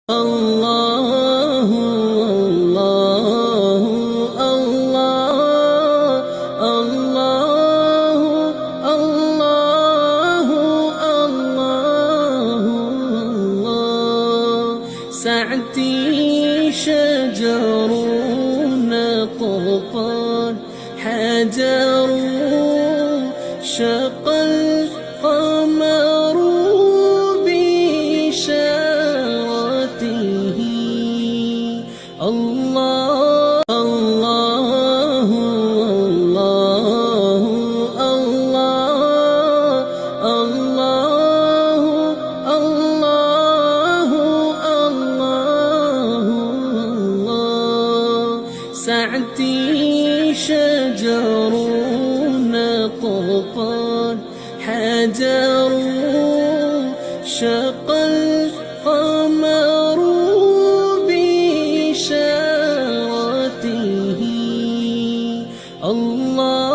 الله الله الله الله الله الله الله ساعتي شجر نطفان حجر شق القمر بإشارته الله الله الله الله الله الله الله الله ساعتي شجر نطفان حجر شق القمر بإشارته الله